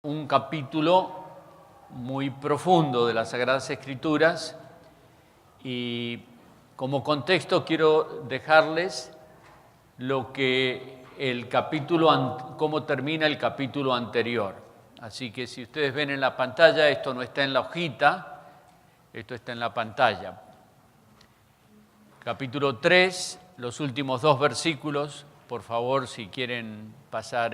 Un capítulo muy profundo de las Sagradas Escrituras y como contexto quiero dejarles lo que cómo termina el capítulo anterior. Así que si ustedes ven en la pantalla, esto no está en la hojita, esto está en la pantalla. Capítulo 3, los últimos 2 versículos, por favor, si quieren pasar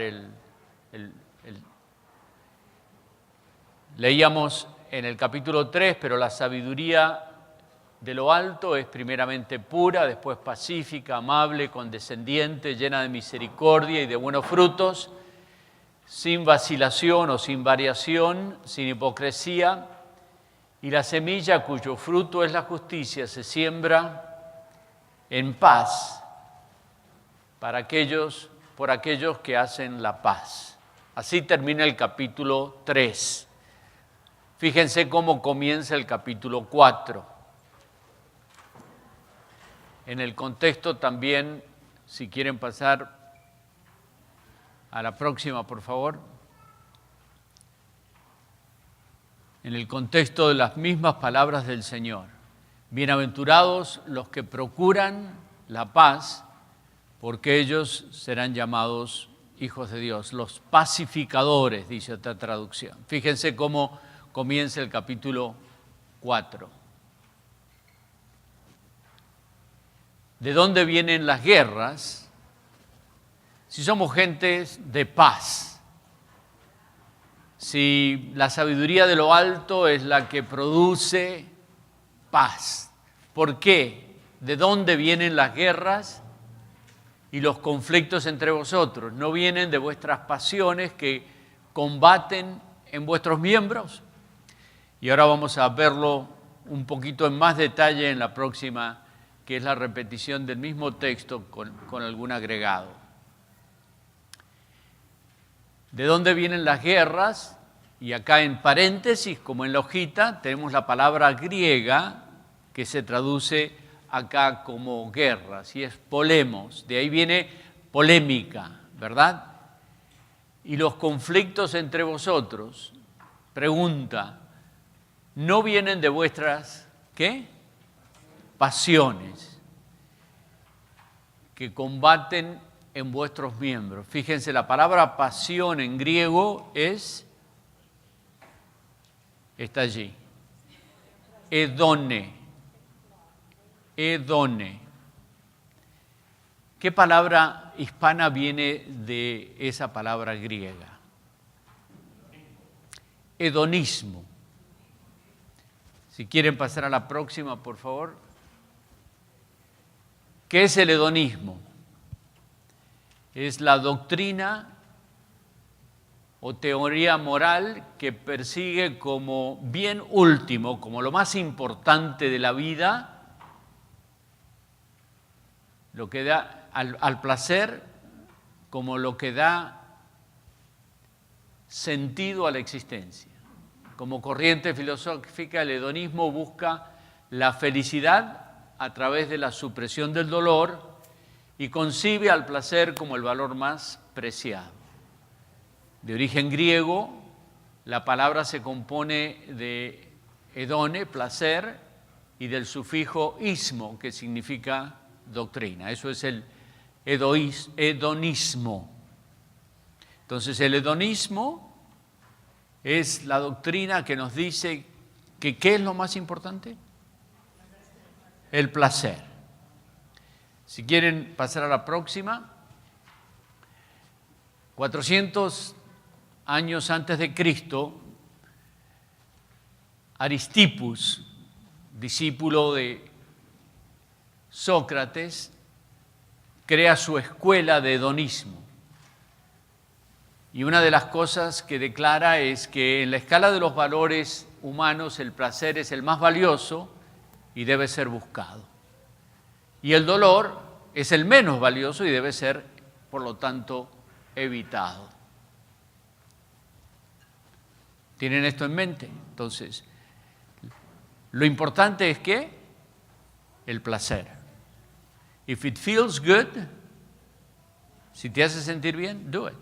Leíamos en el capítulo 3, pero la sabiduría de lo alto es primeramente pura, después pacífica, amable, condescendiente, llena de misericordia y de buenos frutos, sin vacilación o sin variación, sin hipocresía, y la semilla cuyo fruto es la justicia se siembra en paz por aquellos que hacen la paz. Así termina el capítulo 3. Fíjense cómo comienza el capítulo 4. En el contexto también, si quieren pasar a la próxima, por favor. En el contexto de las mismas palabras del Señor. Bienaventurados los que procuran la paz, porque ellos serán llamados hijos de Dios. Los pacificadores, dice otra traducción. Fíjense cómo comienza el capítulo 4. ¿De dónde vienen las guerras? Si somos gentes de paz, si la sabiduría de lo alto es la que produce paz. ¿Por qué? ¿De dónde vienen las guerras y los conflictos entre vosotros? ¿No vienen de vuestras pasiones que combaten en vuestros miembros? Y ahora vamos a verlo un poquito en más detalle en la próxima, que es la repetición del mismo texto con algún agregado. ¿De dónde vienen las guerras? Y acá en paréntesis, como en la hojita, tenemos la palabra griega que se traduce acá como guerras, y es polemos. De ahí viene polémica, ¿verdad? Y los conflictos entre vosotros, pregunta, ¿no vienen de vuestras, qué? Pasiones que combaten en vuestros miembros. Fíjense, la palabra pasión en griego está allí. Edone. Edone. ¿Qué palabra hispana viene de esa palabra griega? Hedonismo. Si quieren pasar a la próxima, por favor. ¿Qué es el hedonismo? Es la doctrina o teoría moral que persigue como bien último, como lo más importante de la vida, lo que da al placer, como lo que da sentido a la existencia. Como corriente filosófica, el hedonismo busca la felicidad a través de la supresión del dolor y concibe al placer como el valor más preciado. De origen griego, la palabra se compone de hedone, placer, y del sufijo ismo, que significa doctrina. Eso es el hedonismo. Entonces, el hedonismo es la doctrina que nos dice que ¿qué es lo más importante? El placer. Si quieren pasar a la próxima. 400 años antes de Cristo, Aristippus, discípulo de Sócrates, crea su escuela de hedonismo. Y una de las cosas que declara es que en la escala de los valores humanos el placer es el más valioso y debe ser buscado. Y el dolor es el menos valioso y debe ser, por lo tanto, evitado. ¿Tienen esto en mente? Entonces, lo importante es que el placer. If it feels good, si te hace sentir bien, do it.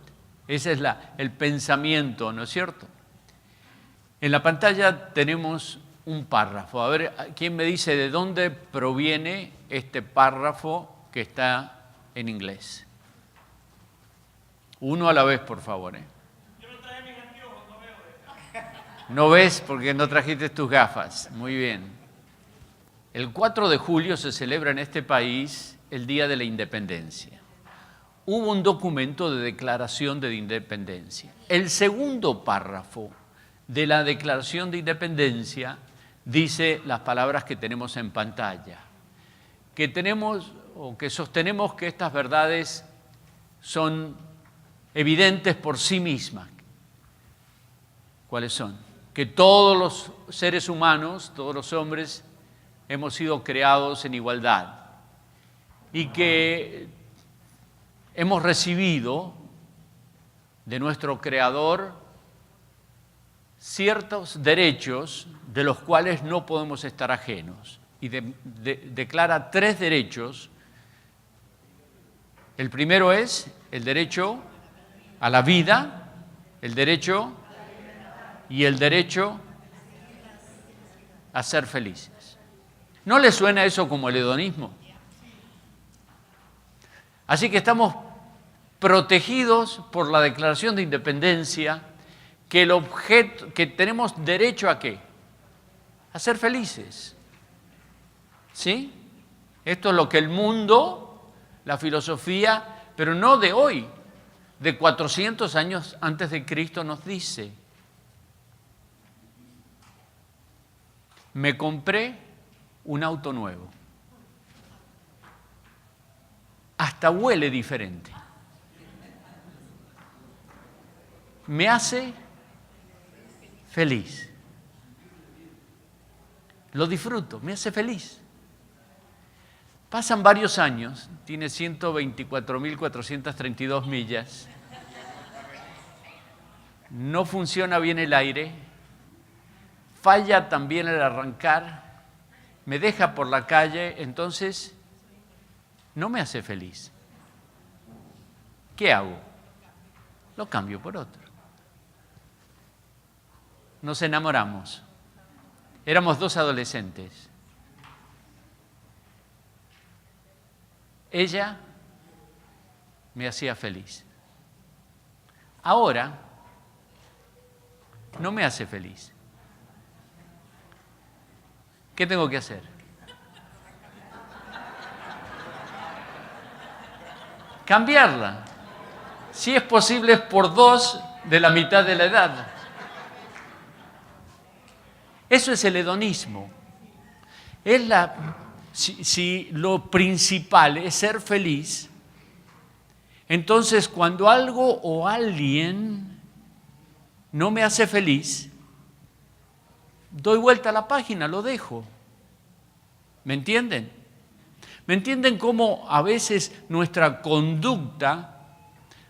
Ese es el pensamiento, ¿no es cierto? En la pantalla tenemos un párrafo. A ver, ¿quién me dice de dónde proviene este párrafo que está en inglés? Uno a la vez, por favor. Yo no traje mis anteojos, no veo. No ves porque no trajiste tus gafas. Muy bien. El 4 de julio se celebra en este país el Día de la Independencia. Hubo un documento de declaración de independencia. El segundo párrafo de la Declaración de Independencia dice las palabras que tenemos en pantalla, que tenemos o que sostenemos que estas verdades son evidentes por sí mismas. ¿Cuáles son? Que todos los seres humanos, todos los hombres, hemos sido creados en igualdad y que hemos recibido de nuestro Creador ciertos derechos de los cuales no podemos estar ajenos. Y declara 3 derechos. El primero es el derecho a la vida, el derecho y el derecho a ser felices. ¿No le suena eso como el hedonismo? Así que estamos protegidos por la Declaración de Independencia, que el objeto, que tenemos derecho ¿a qué? A ser felices. ¿Sí? Esto es lo que el mundo, la filosofía, pero no de hoy, de 400 años antes de Cristo nos dice. Me compré un auto nuevo. Hasta huele diferente. Me hace feliz. Lo disfruto, me hace feliz. Pasan varios años, tiene 124.432 millas, no funciona bien el aire, falla también el arrancar, me deja por la calle, entonces no me hace feliz. ¿Qué hago? Lo cambio por otro. Nos enamoramos. Éramos 2 adolescentes. Ella me hacía feliz. Ahora no me hace feliz. ¿Qué tengo que hacer? Cambiarla. Si es posible, por 2 de la mitad de la edad. Eso es el hedonismo. Es si lo principal es ser feliz, entonces cuando algo o alguien no me hace feliz, doy vuelta a la página, lo dejo. ¿Me entienden? ¿Me entienden cómo a veces nuestra conducta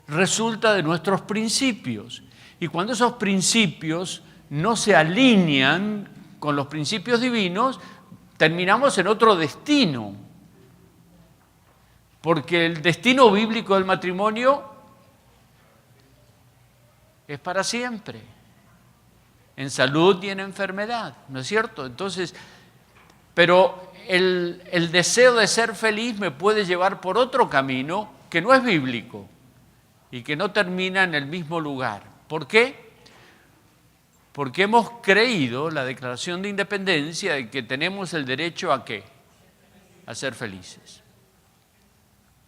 resulta de nuestros principios? Y cuando esos principios no se alinean con los principios divinos, terminamos en otro destino. Porque el destino bíblico del matrimonio es para siempre, en salud y en enfermedad, ¿no es cierto? Entonces, pero el deseo de ser feliz me puede llevar por otro camino que no es bíblico y que no termina en el mismo lugar. ¿Por qué? Porque hemos creído la Declaración de Independencia de que tenemos el derecho ¿a qué? A ser felices.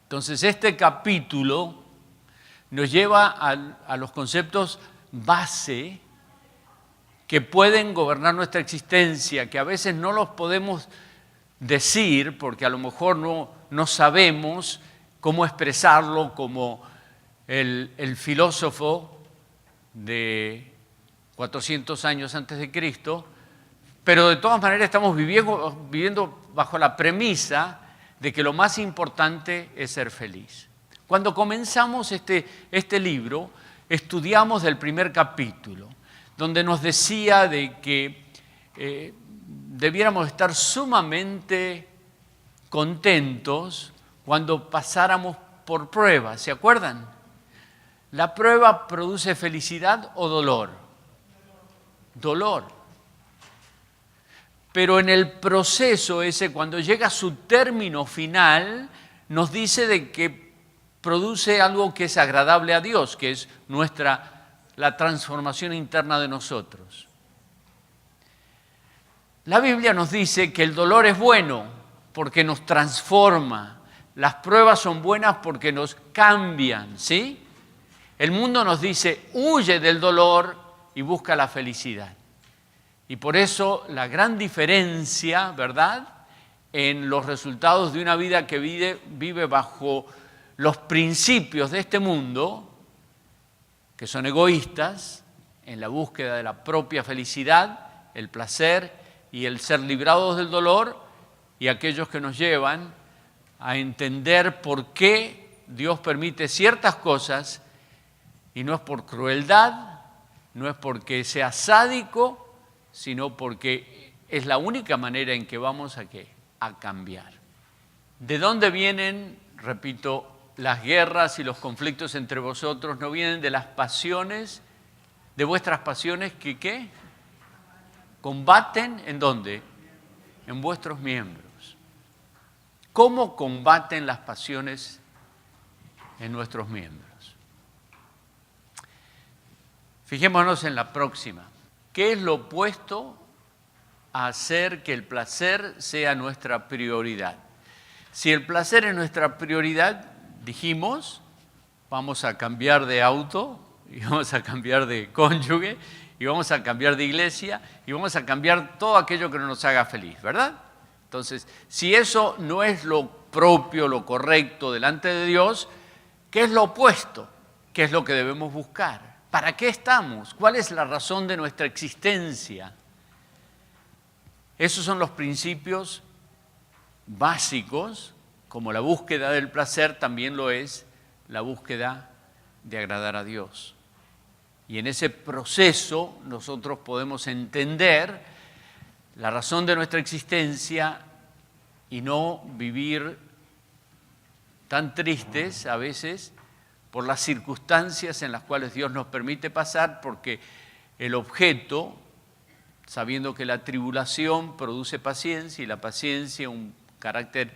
Entonces este capítulo nos lleva a los conceptos base que pueden gobernar nuestra existencia, que a veces no los podemos decir porque a lo mejor no sabemos cómo expresarlo, como el filósofo de 400 años antes de Cristo, pero de todas maneras estamos viviendo bajo la premisa de que lo más importante es ser feliz. Cuando comenzamos este libro, estudiamos del primer capítulo, donde nos decía de que debiéramos estar sumamente contentos cuando pasáramos por pruebas, ¿se acuerdan? ¿La prueba produce felicidad o dolor? Dolor. Pero en el proceso ese, cuando llega a su término final, nos dice de que produce algo que es agradable a Dios, que es la transformación interna de nosotros. La Biblia nos dice que el dolor es bueno porque nos transforma. Las pruebas son buenas porque nos cambian, ¿sí? El mundo nos dice, huye del dolor y busca la felicidad. Y por eso la gran diferencia, ¿verdad?, en los resultados de una vida que vive bajo los principios de este mundo, que son egoístas, en la búsqueda de la propia felicidad, el placer y el ser librados del dolor, y aquellos que nos llevan a entender por qué Dios permite ciertas cosas, y no es por crueldad, no es porque sea sádico, sino porque es la única manera en que vamos a cambiar. ¿De dónde vienen, repito, las guerras y los conflictos entre vosotros? No vienen de las pasiones, de vuestras pasiones que ¿qué? Combaten, ¿en dónde? En vuestros miembros. ¿Cómo combaten las pasiones en nuestros miembros? Fijémonos en la próxima. ¿Qué es lo opuesto a hacer que el placer sea nuestra prioridad? Si el placer es nuestra prioridad, dijimos, vamos a cambiar de auto, y vamos a cambiar de cónyuge, y vamos a cambiar de iglesia, y vamos a cambiar todo aquello que no nos haga feliz, ¿verdad? Entonces, si eso no es lo propio, lo correcto delante de Dios, ¿qué es lo opuesto? ¿Qué es lo que debemos buscar? ¿Para qué estamos? ¿Cuál es la razón de nuestra existencia? Esos son los principios básicos, como la búsqueda del placer también lo es la búsqueda de agradar a Dios. Y en ese proceso nosotros podemos entender la razón de nuestra existencia y no vivir tan tristes a veces por las circunstancias en las cuales Dios nos permite pasar, porque el objeto, sabiendo que la tribulación produce paciencia y la paciencia un carácter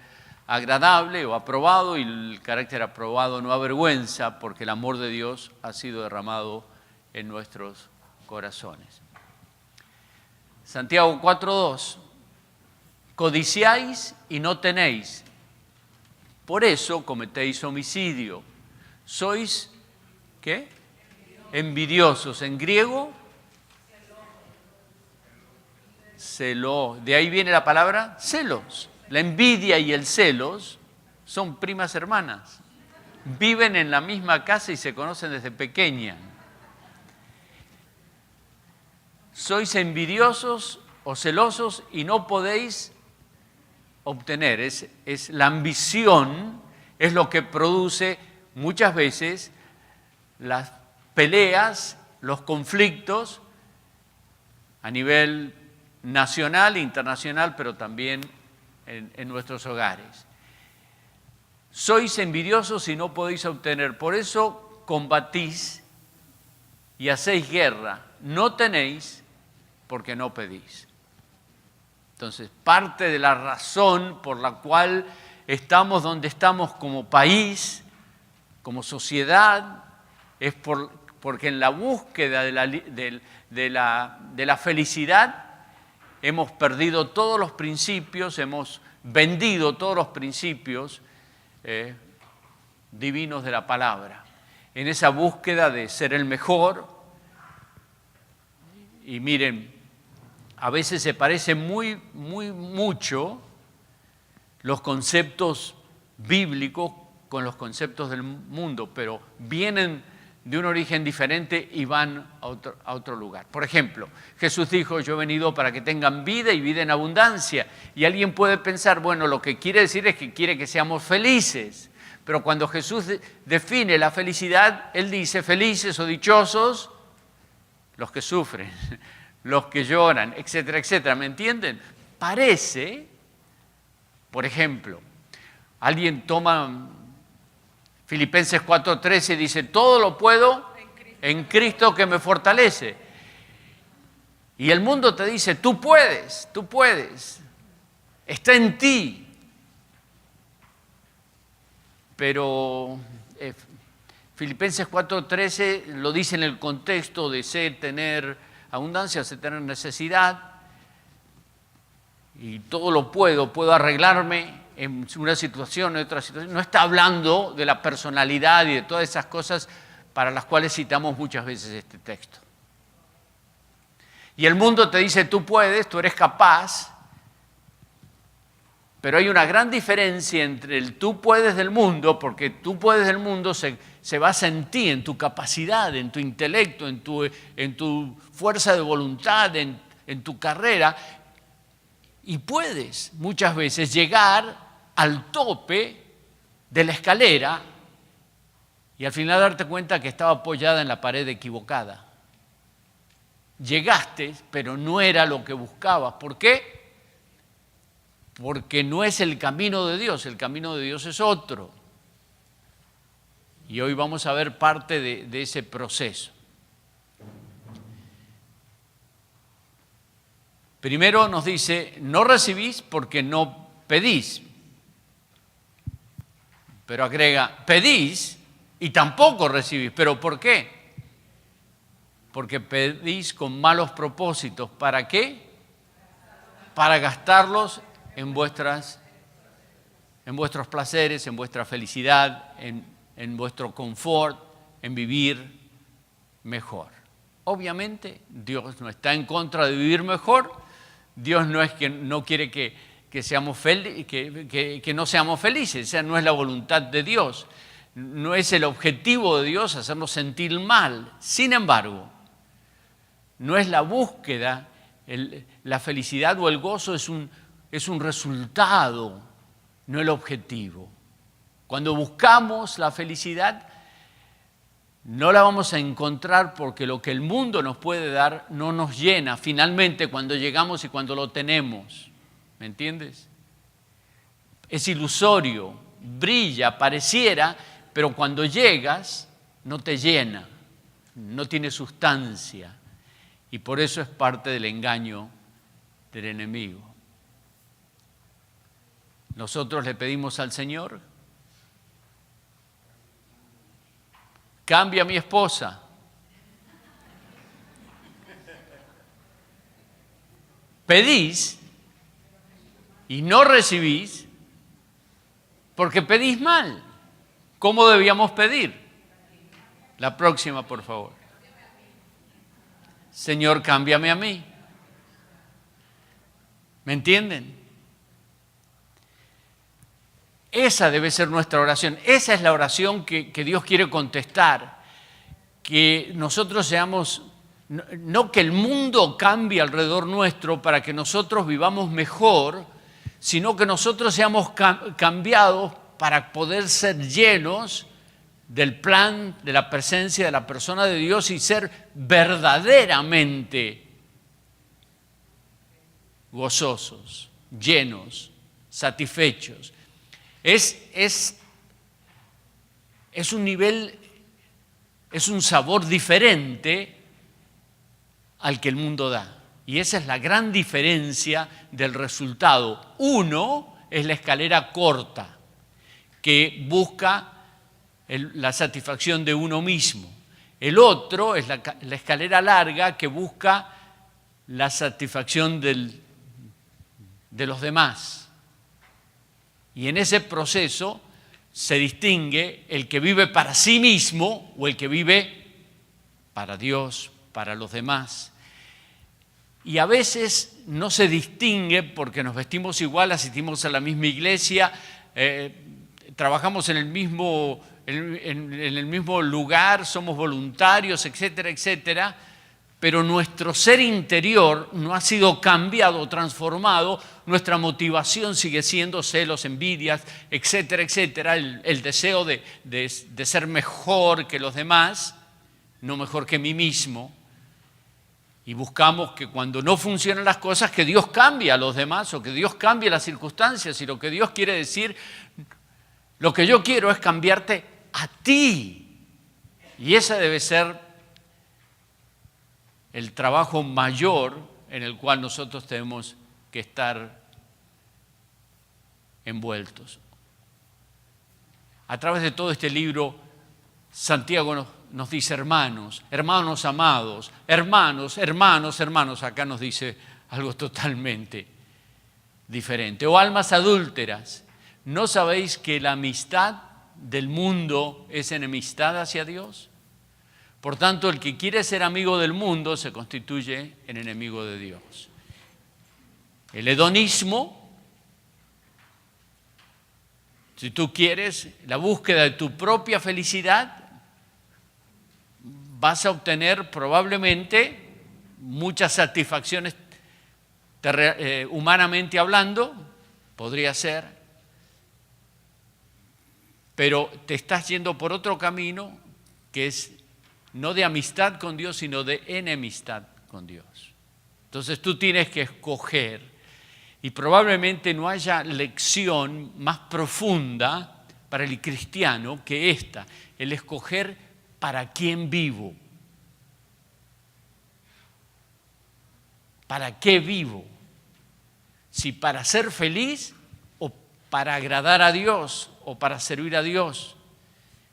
agradable o aprobado, y el carácter aprobado no avergüenza, porque el amor de Dios ha sido derramado en nuestros corazones. Santiago 4:2, codiciáis y no tenéis, por eso cometéis homicidio. Sois, ¿qué? Envidiosos. En griego, celo. De ahí viene la palabra celos. La envidia y el celos son primas hermanas. Viven en la misma casa y se conocen desde pequeña. Sois envidiosos o celosos y no podéis obtener. Es la ambición, es lo que produce muchas veces las peleas, los conflictos a nivel nacional e internacional, pero también en nuestros hogares. Sois envidiosos y no podéis obtener, por eso combatís y hacéis guerra. No tenéis porque no pedís. Entonces, parte de la razón por la cual estamos donde estamos como país, como sociedad, es porque en la búsqueda de la felicidad hemos perdido todos los principios, hemos vendido todos los principios divinos de la palabra. En esa búsqueda de ser el mejor, y miren, a veces se parecen mucho los conceptos bíblicos con los conceptos del mundo, pero vienen de un origen diferente y van a otro lugar. Por ejemplo, Jesús dijo, yo he venido para que tengan vida y vida en abundancia. Y alguien puede pensar, bueno, lo que quiere decir es que quiere que seamos felices. Pero cuando Jesús define la felicidad, Él dice, felices o dichosos los que sufren, los que lloran, etcétera, etcétera. ¿Me entienden? Parece, por ejemplo, alguien toma Filipenses 4:13 dice, todo lo puedo en Cristo que me fortalece. Y el mundo te dice, tú puedes, está en ti. Pero Filipenses 4:13 lo dice en el contexto de sé tener abundancia, sé tener necesidad. Y todo lo puedo arreglarme en una situación, en otra situación. No está hablando de la personalidad y de todas esas cosas para las cuales citamos muchas veces este texto. Y el mundo te dice, tú puedes, tú eres capaz, pero hay una gran diferencia entre el tú puedes del mundo, porque tú puedes del mundo se basa en ti, en tu capacidad, en tu intelecto, en tu fuerza de voluntad, en tu carrera, y puedes muchas veces llegar al tope de la escalera y al final darte cuenta que estaba apoyada en la pared equivocada. Llegaste, pero no era lo que buscabas. ¿Por qué? Porque no es el camino de Dios, el camino de Dios es otro. Y hoy vamos a ver parte de ese proceso. Primero nos dice, no recibís porque no pedís. Pero agrega, pedís y tampoco recibís. ¿Pero por qué? Porque pedís con malos propósitos. ¿Para qué? Para gastarlos en vuestros placeres, en vuestra felicidad, en vuestro confort, en vivir mejor. Obviamente, Dios no está en contra de vivir mejor. Dios no es que no quiere que no seamos felices. Esa no es la voluntad de Dios. No es el objetivo de Dios hacernos sentir mal. Sin embargo, no es la búsqueda, la felicidad o el gozo es un resultado, no el objetivo. Cuando buscamos la felicidad, no la vamos a encontrar porque lo que el mundo nos puede dar no nos llena finalmente cuando llegamos y cuando lo tenemos. ¿Me entiendes? Es ilusorio, brilla, pareciera, pero cuando llegas no te llena, no tiene sustancia. Y por eso es parte del engaño del enemigo. Nosotros le pedimos al Señor, cambia a mi esposa. Pedís y no recibís porque pedís mal. ¿Cómo debíamos pedir? La próxima, por favor. Señor, cámbiame a mí. ¿Me entienden? Esa debe ser nuestra oración. Esa es la oración que Dios quiere contestar. Que nosotros seamos, no que el mundo cambie alrededor nuestro para que nosotros vivamos mejor, sino que nosotros seamos cambiados para poder ser llenos del plan, de la presencia, de la persona de Dios y ser verdaderamente gozosos, llenos, satisfechos. Es un nivel, es un sabor diferente al que el mundo da. Y esa es la gran diferencia del resultado. Uno es la escalera corta, que busca la satisfacción de uno mismo. El otro es la escalera larga, que busca la satisfacción de los demás. Y en ese proceso se distingue el que vive para sí mismo o el que vive para Dios, para los demás. Y a veces no se distingue porque nos vestimos igual, asistimos a la misma iglesia, trabajamos en el mismo lugar, somos voluntarios, etcétera, etcétera, pero nuestro ser interior no ha sido cambiado, transformado, nuestra motivación sigue siendo celos, envidias, etcétera, etcétera, el deseo de ser mejor que los demás, no mejor que mí mismo. Y buscamos que cuando no funcionan las cosas, que Dios cambie a los demás o que Dios cambie las circunstancias. Y lo que Dios quiere decir, lo que yo quiero es cambiarte a ti. Y ese debe ser el trabajo mayor en el cual nosotros tenemos que estar envueltos. A través de todo este libro, Santiago nos dice hermanos, hermanos amados, hermanos, hermanos, hermanos. Acá nos dice algo totalmente diferente. O almas adúlteras, ¿no sabéis que la amistad del mundo es enemistad hacia Dios? Por tanto, el que quiere ser amigo del mundo se constituye en enemigo de Dios. El hedonismo, si tú quieres la búsqueda de tu propia felicidad, vas a obtener probablemente muchas satisfacciones humanamente hablando, podría ser, pero te estás yendo por otro camino que es no de amistad con Dios, sino de enemistad con Dios. Entonces tú tienes que escoger, y probablemente no haya lección más profunda para el cristiano que esta, el escoger para quién vivo. ¿Para qué vivo? Si para ser feliz o para agradar a Dios o para servir a Dios.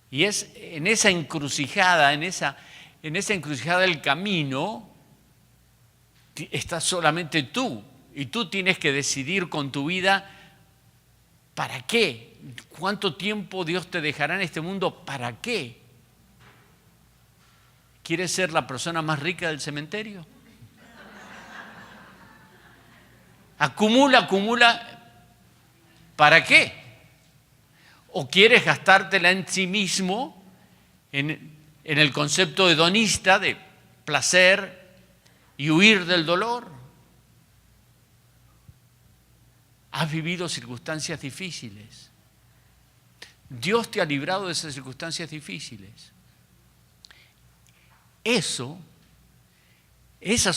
Y es en esa encrucijada, en esa encrucijada del camino, estás solamente tú. Y tú tienes que decidir con tu vida para qué. ¿Cuánto tiempo Dios te dejará en este mundo? ¿Para qué? ¿Quieres ser la persona más rica del cementerio? Acumula, acumula. ¿Para qué? ¿O quieres gastártela en sí mismo, en el concepto hedonista de placer y huir del dolor? Has vivido circunstancias difíciles. Dios te ha librado de esas circunstancias difíciles. Esas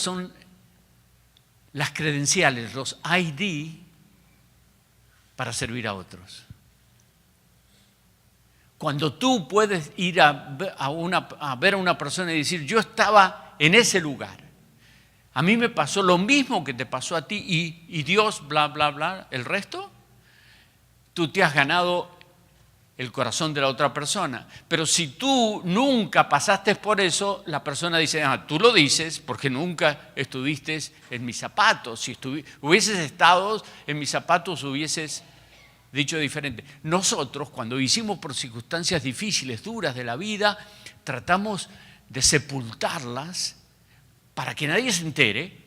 son las credenciales, los ID para servir a otros. Cuando tú puedes ir a ver a una persona y decir, yo estaba en ese lugar, a mí me pasó lo mismo que te pasó a ti y Dios, bla, bla, bla, el resto, tú te has ganado el corazón de la otra persona. Pero si tú nunca pasaste por eso, la persona dice, tú lo dices porque nunca estuviste en mis zapatos. Si hubieses estado en mis zapatos, hubieses dicho diferente. Nosotros, cuando hicimos por circunstancias difíciles, duras de la vida, tratamos de sepultarlas para que nadie se entere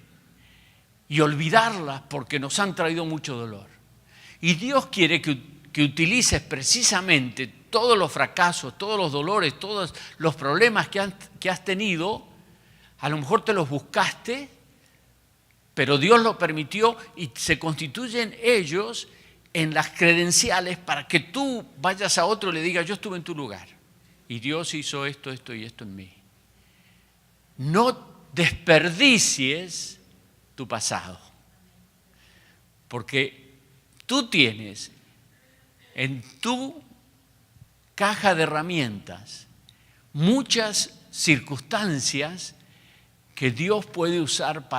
y olvidarlas porque nos han traído mucho dolor. Y Dios quiere que utilices precisamente todos los fracasos, todos los dolores, todos los problemas que has tenido. A lo mejor te los buscaste, pero Dios lo permitió y se constituyen ellos en las credenciales para que tú vayas a otro y le digas, yo estuve en tu lugar y Dios hizo esto, esto y esto en mí. No desperdicies tu pasado, porque tú tienes en tu caja de herramientas muchas circunstancias que Dios puede usar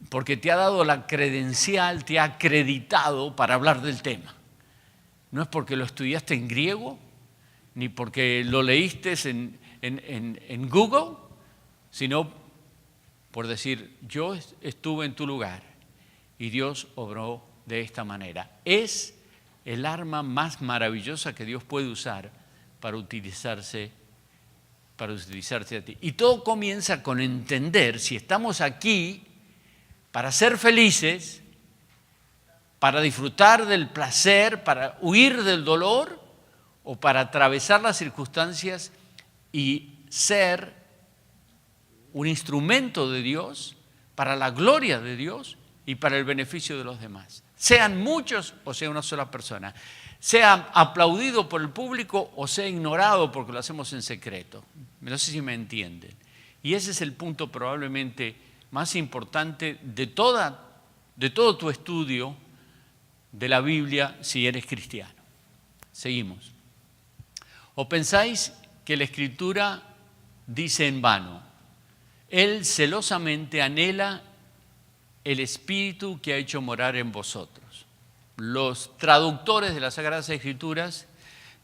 porque te ha dado la credencial, te ha acreditado para hablar del tema. No es porque lo estudiaste en griego, ni porque lo leíste en Google, sino por decir, yo estuve en tu lugar y Dios obró de esta manera. Es el arma más maravillosa que Dios puede usar para utilizarse a ti. Y todo comienza con entender si estamos aquí para ser felices, para disfrutar del placer, para huir del dolor o para atravesar las circunstancias y ser un instrumento de Dios para la gloria de Dios y para el beneficio de los demás. Sean muchos o sea una sola persona. Sea aplaudido por el público o sea ignorado porque lo hacemos en secreto. No sé si me entienden. Y ese es el punto probablemente más importante de todo tu estudio de la Biblia si eres cristiano. Seguimos. ¿O pensáis que la Escritura dice en vano? Él celosamente anhela el Espíritu que ha hecho morar en vosotros. Los traductores de las Sagradas Escrituras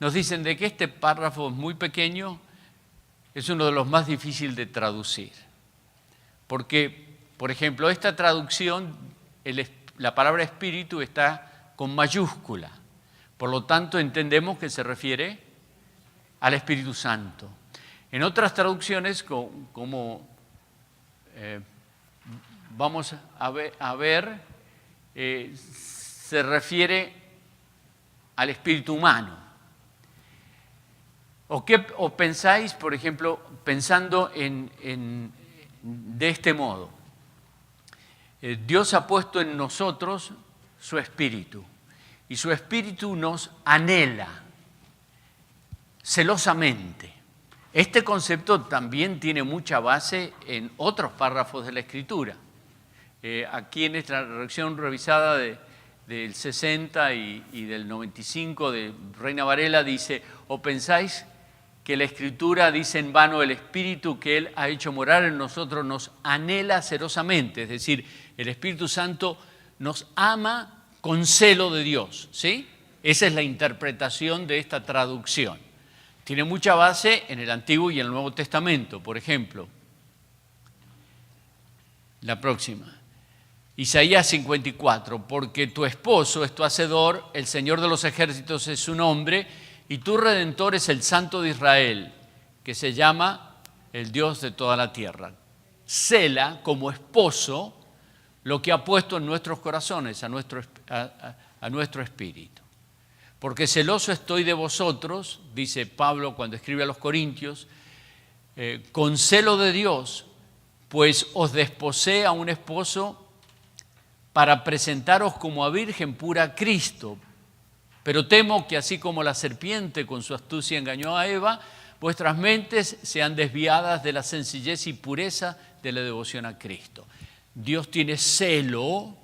nos dicen de que este párrafo es muy pequeño, es uno de los más difíciles de traducir. Porque, por ejemplo, esta traducción, la palabra espíritu está con mayúscula. Por lo tanto, entendemos que se refiere al Espíritu Santo. En otras traducciones, como vamos a ver, se refiere al espíritu humano. ¿O pensáis, por ejemplo, pensando de este modo? Dios ha puesto en nosotros su espíritu y su espíritu nos anhela celosamente. Este concepto también tiene mucha base en otros párrafos de la Escritura. Aquí en esta redacción revisada del 60 y del 95 de Reina Varela dice: ¿o pensáis que la Escritura dice en vano el Espíritu que Él ha hecho morar en nosotros nos anhela celosamente? Es decir, el Espíritu Santo nos ama con celo de Dios, ¿sí? Esa es la interpretación de esta traducción. Tiene mucha base en el Antiguo y el Nuevo Testamento. Por ejemplo, la próxima. Isaías 54, porque tu esposo es tu hacedor, el Señor de los ejércitos es su nombre, y tu Redentor es el Santo de Israel, que se llama el Dios de toda la tierra. Cela como esposo lo que ha puesto en nuestros corazones, a nuestro espíritu. Porque celoso estoy de vosotros, dice Pablo cuando escribe a los Corintios, con celo de Dios, pues os desposé a un esposo para presentaros como a virgen pura a Cristo. Pero temo que así como la serpiente con su astucia engañó a Eva, vuestras mentes sean desviadas de la sencillez y pureza de la devoción a Cristo. Dios tiene celo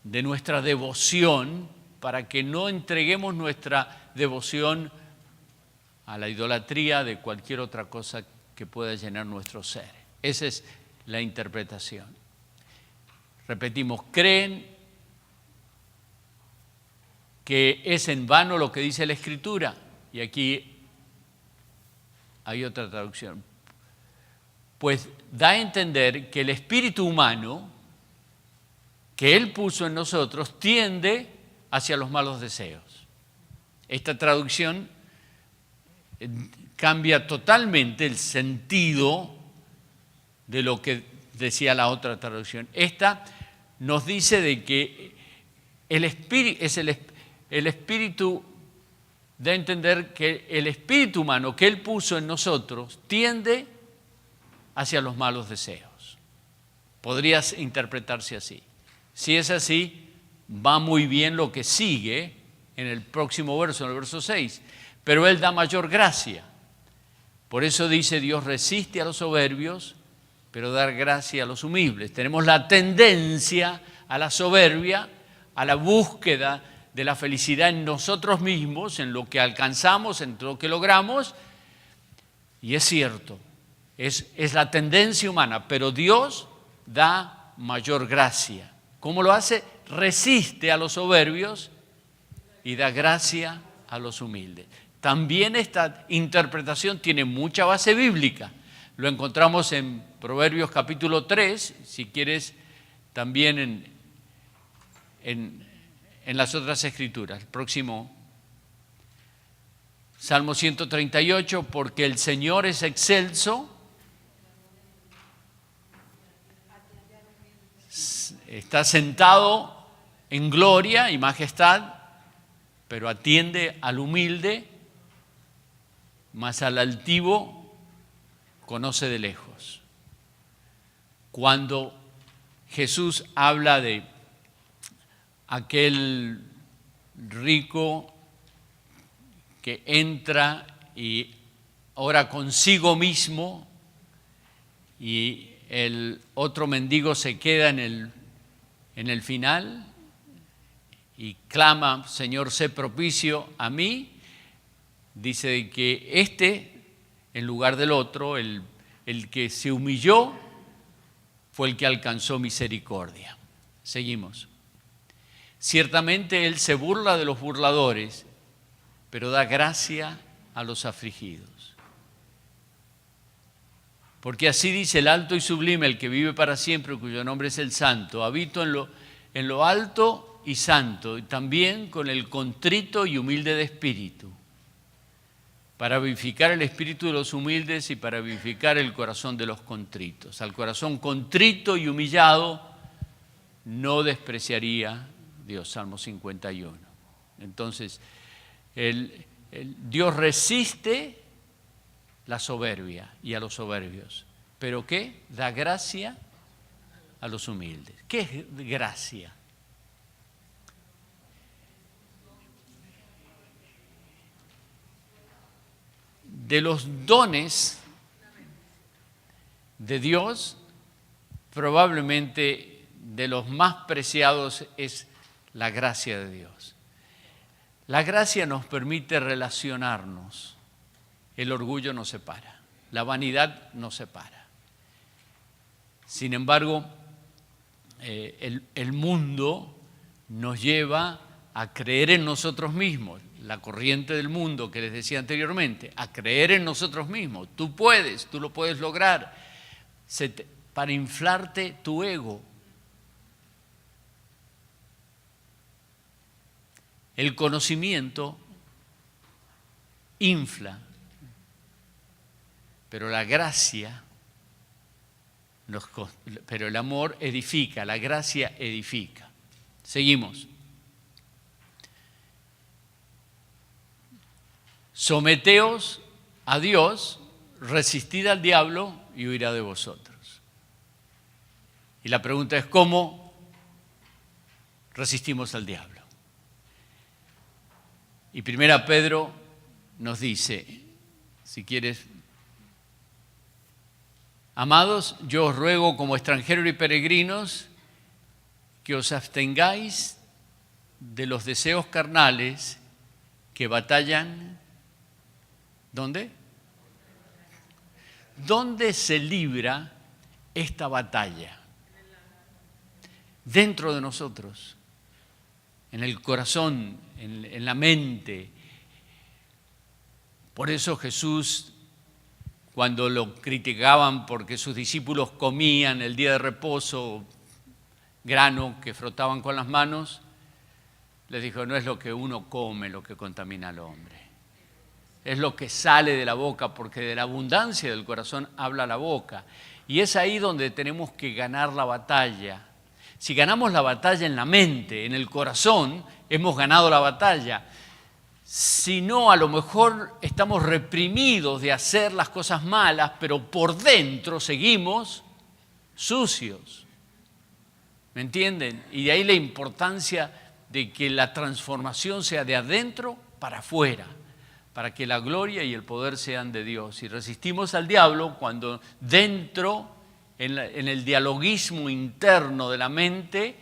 de nuestra devoción para que no entreguemos nuestra devoción a la idolatría de cualquier otra cosa que pueda llenar nuestro ser. Esa es la interpretación. Repetimos, creen que es en vano lo que dice la Escritura. Y aquí hay otra traducción. Pues da a entender que el espíritu humano que Él puso en nosotros tiende hacia los malos deseos. Esta traducción cambia totalmente el sentido de lo que decía la otra traducción. Esta nos dice de que el espíritu da a entender que el espíritu humano que Él puso en nosotros tiende hacia los malos deseos. Podría interpretarse así. Si es así, va muy bien lo que sigue en el próximo verso, en el verso 6. Pero Él da mayor gracia. Por eso dice, Dios resiste a los soberbios, pero da gracia a los humildes. Tenemos la tendencia a la soberbia, a la búsqueda de la felicidad en nosotros mismos, en lo que alcanzamos, en lo que logramos. Y es cierto, es la tendencia humana, pero Dios da mayor gracia. ¿Cómo lo hace? Resiste a los soberbios y da gracia a los humildes. También esta interpretación tiene mucha base bíblica. Lo encontramos en Proverbios capítulo 3, si quieres también en las otras escrituras. El próximo, Salmo 138, porque el Señor es excelso, está sentado en gloria y majestad, pero atiende al humilde, mas al altivo conoce de lejos. Cuando Jesús habla de aquel rico que entra y ora consigo mismo y el otro mendigo se queda en el final y clama, Señor, sé propicio a mí, dice que en lugar del otro, el que se humilló, fue el que alcanzó misericordia. Seguimos. Ciertamente Él se burla de los burladores, pero da gracia a los afligidos. Porque así dice el alto y sublime, el que vive para siempre, cuyo nombre es el Santo. Habito en lo alto y santo, y también con el contrito y humilde de espíritu, para vivificar el espíritu de los humildes y para vivificar el corazón de los contritos. Al corazón contrito y humillado no despreciaría Dios. Salmo 51. Entonces, Dios resiste la soberbia y a los soberbios. ¿Pero qué? Da gracia a los humildes. ¿Qué es gracia? De los dones de Dios, probablemente de los más preciados es la gracia de Dios. La gracia nos permite relacionarnos. El orgullo nos separa, la vanidad nos separa. Sin embargo, el mundo nos lleva a creer en nosotros mismos. La corriente del mundo que les decía anteriormente, a creer en nosotros mismos. Tú puedes, tú lo puedes lograr, para inflarte tu ego. El conocimiento infla, pero la gracia, pero el amor edifica, la gracia edifica. Seguimos. Someteos a Dios, resistid al diablo y huirá de vosotros. Y la pregunta es, ¿cómo resistimos al diablo? Y 1 Pedro nos dice, si quieres, amados, yo os ruego como extranjeros y peregrinos que os abstengáis de los deseos carnales que batallan. ¿Dónde? ¿Dónde se libra esta batalla? Dentro de nosotros, en el corazón, en la mente. Por eso Jesús, cuando lo criticaban porque sus discípulos comían el día de reposo grano que frotaban con las manos, les dijo, no es lo que uno come lo que contamina al hombre. Es lo que sale de la boca, porque de la abundancia del corazón habla la boca. Y es ahí donde tenemos que ganar la batalla. Si ganamos la batalla en la mente, en el corazón, hemos ganado la batalla. Si no, a lo mejor estamos reprimidos de hacer las cosas malas, pero por dentro seguimos sucios. ¿Me entienden? Y de ahí la importancia de que la transformación sea de adentro para afuera, para que la gloria y el poder sean de Dios. Y resistimos al diablo cuando dentro, en el dialoguismo interno de la mente,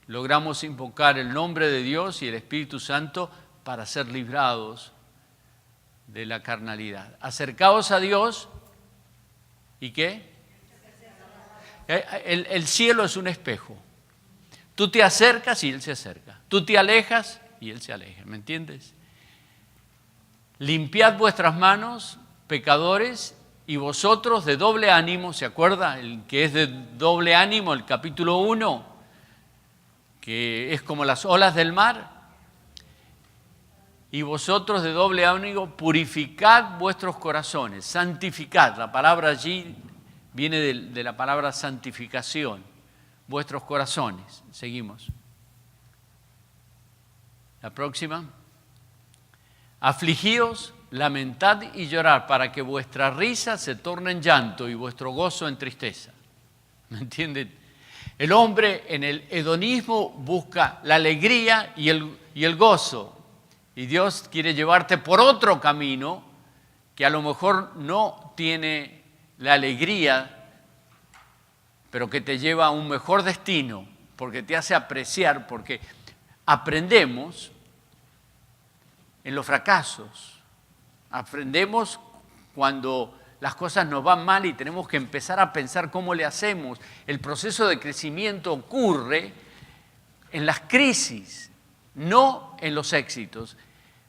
logramos invocar el nombre de Dios y el Espíritu Santo para ser librados de la carnalidad. Acercaos a Dios, ¿y qué? El cielo es un espejo. Tú te acercas y Él se acerca. Tú te alejas y Él se aleja. ¿Me entiendes? Limpiad vuestras manos, pecadores, y vosotros de doble ánimo, ¿se acuerda? El que es de doble ánimo, el capítulo 1, que es como las olas del mar. Y vosotros de doble ánimo, purificad vuestros corazones, santificad. La palabra allí viene de la palabra santificación, vuestros corazones. Seguimos. La próxima. Afligíos, lamentad y llorad para que vuestra risa se torne en llanto y vuestro gozo en tristeza. ¿Me entienden? El hombre en el hedonismo busca la alegría y el gozo. Y Dios quiere llevarte por otro camino que a lo mejor no tiene la alegría, pero que te lleva a un mejor destino, porque te hace apreciar, porque aprendemos en los fracasos. Aprendemos cuando las cosas nos van mal y tenemos que empezar a pensar cómo le hacemos. El proceso de crecimiento ocurre en las crisis, no en los éxitos.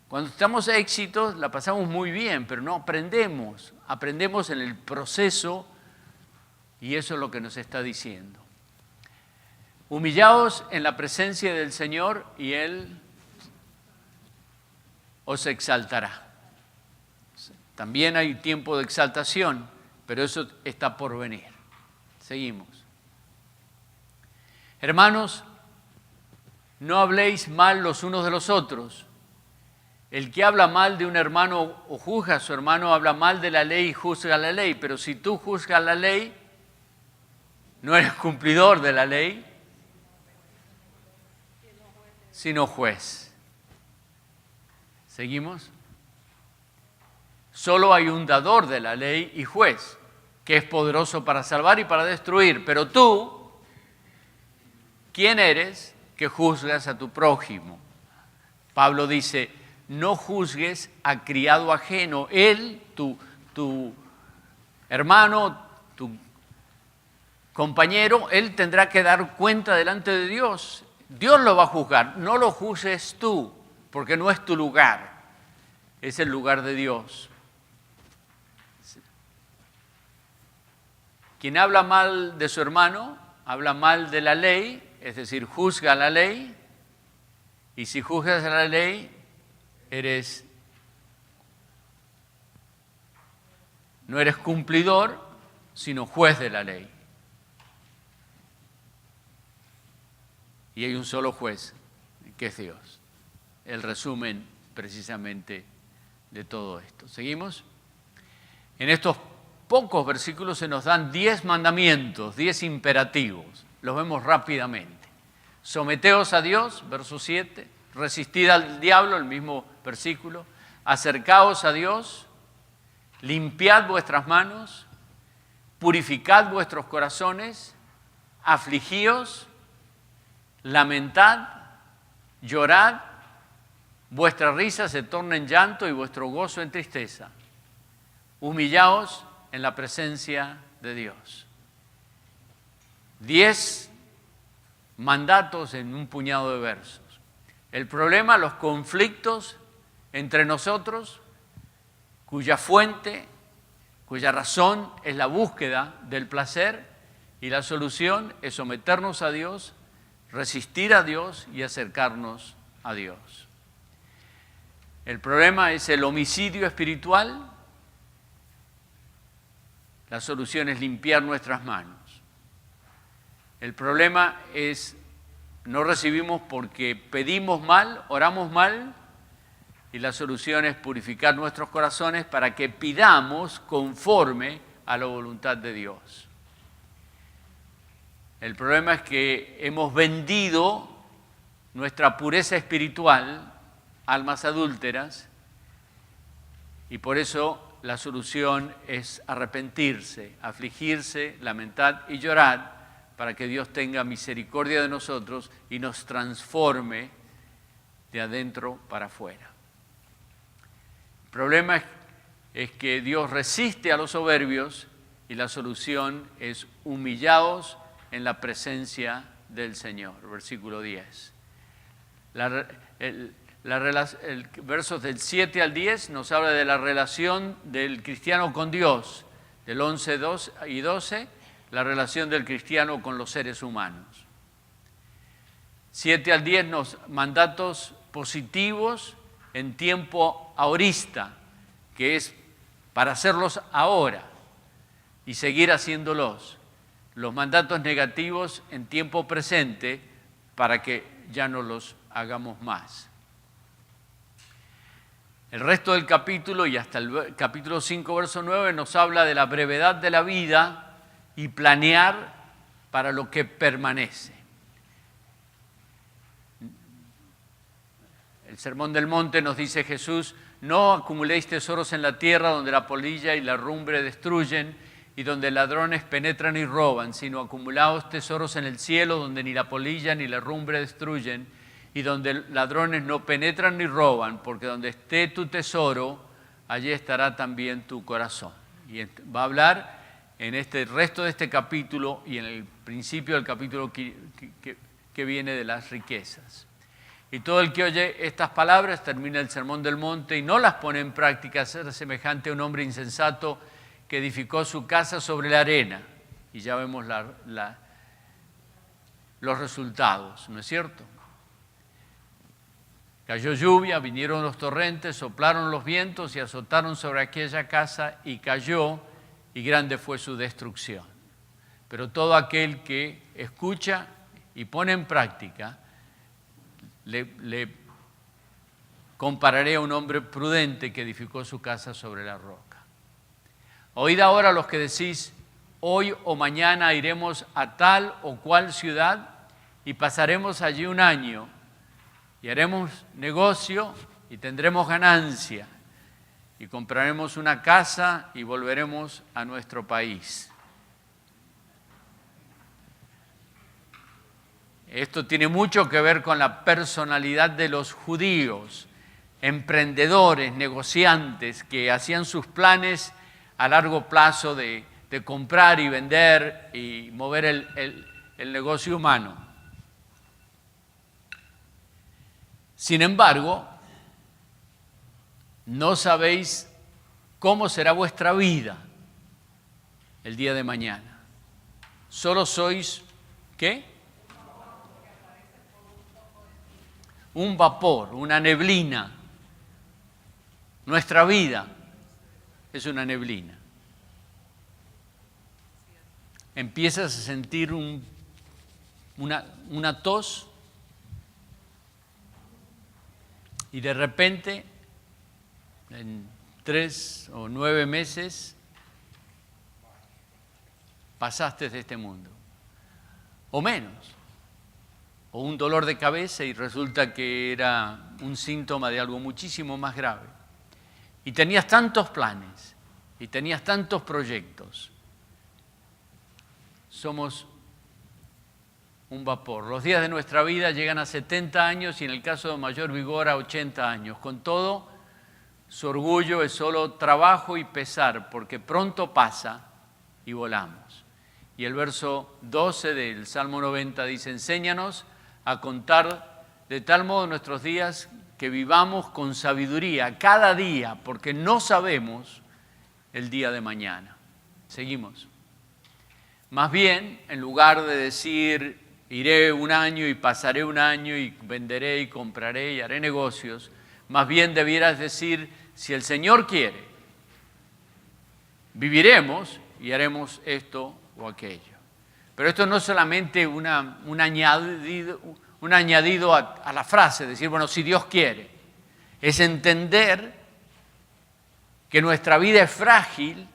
Cuando estamos en éxitos la pasamos muy bien, pero no aprendemos. Aprendemos en el proceso y eso es lo que nos está diciendo. Humillaos en la presencia del Señor y Él os exaltará. También hay tiempo de exaltación, pero eso está por venir. Seguimos. Hermanos, no habléis mal los unos de los otros. El que habla mal de un hermano o juzga a su hermano, habla mal de la ley y juzga la ley. Pero si tú juzgas la ley, no eres cumplidor de la ley, sino juez. ¿Seguimos? Solo hay un dador de la ley y juez, que es poderoso para salvar y para destruir. Pero tú, ¿quién eres que juzgas a tu prójimo? Pablo dice, no juzgues a criado ajeno. Él, tu hermano, tu compañero, él tendrá que dar cuenta delante de Dios. Dios lo va a juzgar, no lo juzgues tú, porque no es tu lugar, es el lugar de Dios. Quien habla mal de su hermano, habla mal de la ley, es decir, juzga la ley, y si juzgas a la ley, no eres cumplidor, sino juez de la ley. Y hay un solo juez, que es Dios. El resumen precisamente de todo esto. ¿Seguimos? En estos pocos versículos se nos dan 10 mandamientos, 10 imperativos. Los vemos rápidamente. Someteos a Dios, verso 7. Resistid al diablo, el mismo versículo. Acercaos a Dios. Limpiad vuestras manos. Purificad vuestros corazones. Afligíos. Lamentad. Llorad. Vuestra risa se torna en llanto y vuestro gozo en tristeza. Humillaos en la presencia de Dios. 10 mandatos en un puñado de versos. El problema, los conflictos entre nosotros, cuya fuente, cuya razón es la búsqueda del placer, y la solución es someternos a Dios, resistir a Dios y acercarnos a Dios. El problema es el homicidio espiritual. La solución es limpiar nuestras manos. El problema es no recibimos porque pedimos mal, oramos mal, y la solución es purificar nuestros corazones para que pidamos conforme a la voluntad de Dios. El problema es que hemos vendido nuestra pureza espiritual a almas adúlteras y por eso la solución es arrepentirse, afligirse, lamentar y llorar para que Dios tenga misericordia de nosotros y nos transforme de adentro para afuera. El problema es que Dios resiste a los soberbios y la solución es humillados en la presencia del Señor. Versículo 10. Versos del 7 al 10 nos habla de la relación del cristiano con Dios. Del 11 y 12, la relación del cristiano con los seres humanos. 7 al 10, mandatos positivos en tiempo aorista, que es para hacerlos ahora y seguir haciéndolos. Los mandatos negativos en tiempo presente para que ya no los hagamos más. El resto del capítulo y hasta el capítulo 5, verso 9 nos habla de la brevedad de la vida y planear para lo que permanece. El Sermón del Monte nos dice Jesús, no acumuléis tesoros en la tierra donde la polilla y la rumbre destruyen y donde ladrones penetran y roban, sino acumulaos tesoros en el cielo donde ni la polilla ni la rumbre destruyen y donde ladrones no penetran ni roban, porque donde esté tu tesoro, allí estará también tu corazón. Y va a hablar en el resto de este capítulo y en el principio del capítulo que viene de las riquezas. Y todo el que oye estas palabras, termina el Sermón del Monte y no las pone en práctica, será semejante a un hombre insensato que edificó su casa sobre la arena. Y ya vemos los resultados, ¿no es cierto? Cayó lluvia, vinieron los torrentes, soplaron los vientos y azotaron sobre aquella casa y cayó, y grande fue su destrucción. Pero todo aquel que escucha y pone en práctica, le compararé a un hombre prudente que edificó su casa sobre la roca. Oíd ahora los que decís, hoy o mañana iremos a tal o cual ciudad y pasaremos allí un año y haremos negocio y tendremos ganancia y compraremos una casa y volveremos a nuestro país. Esto tiene mucho que ver con la personalidad de los judíos, emprendedores, negociantes, que hacían sus planes a largo plazo de comprar y vender y mover el negocio humano. Sin embargo, no sabéis cómo será vuestra vida el día de mañana. Solo sois, ¿qué? Un vapor, una neblina. Nuestra vida es una neblina. Empiezas a sentir una tos y de repente, en 3 o 9 meses, pasaste de este mundo. O menos. O un dolor de cabeza y resulta que era un síntoma de algo muchísimo más grave. Y tenías tantos planes y tenías tantos proyectos. Somos un vapor. Los días de nuestra vida llegan a 70 años y en el caso de mayor vigor a 80 años. Con todo, su orgullo es solo trabajo y pesar, porque pronto pasa y volamos. Y el verso 12 del Salmo 90 dice, enséñanos a contar de tal modo nuestros días que vivamos con sabiduría cada día, porque no sabemos el día de mañana. Seguimos. Más bien, en lugar de decir, iré un año y pasaré un año y venderé y compraré y haré negocios, más bien debieras decir, si el Señor quiere, viviremos y haremos esto o aquello. Pero esto no es solamente un añadido a la frase, decir, bueno, si Dios quiere. Es entender que nuestra vida es frágil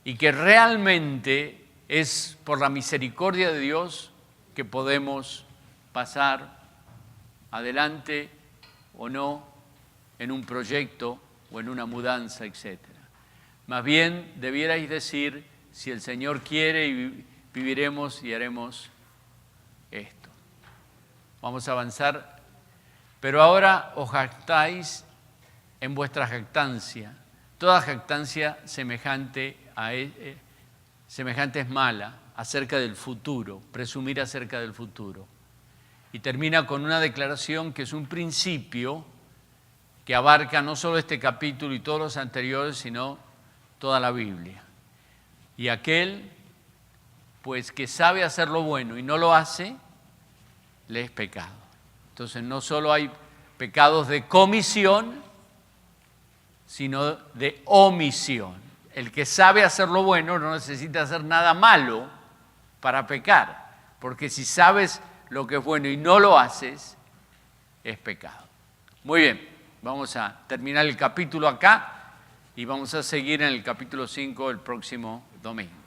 y que realmente es por la misericordia de Dios que podemos pasar adelante o no en un proyecto o en una mudanza, etc. Más bien debierais decir, si el Señor quiere, viviremos y haremos esto. Vamos a avanzar. Pero ahora os jactáis en vuestra jactancia. Toda jactancia semejante es mala acerca del futuro, presumir acerca del futuro. Y termina con una declaración que es un principio que abarca no solo este capítulo y todos los anteriores, sino toda la Biblia. Y aquel, pues, que sabe hacer lo bueno y no lo hace, le es pecado. Entonces no solo hay pecados de comisión, sino de omisión. El que sabe hacer lo bueno no necesita hacer nada malo para pecar, porque si sabes lo que es bueno y no lo haces, es pecado. Muy bien, vamos a terminar el capítulo acá y vamos a seguir en el capítulo 5 el próximo domingo.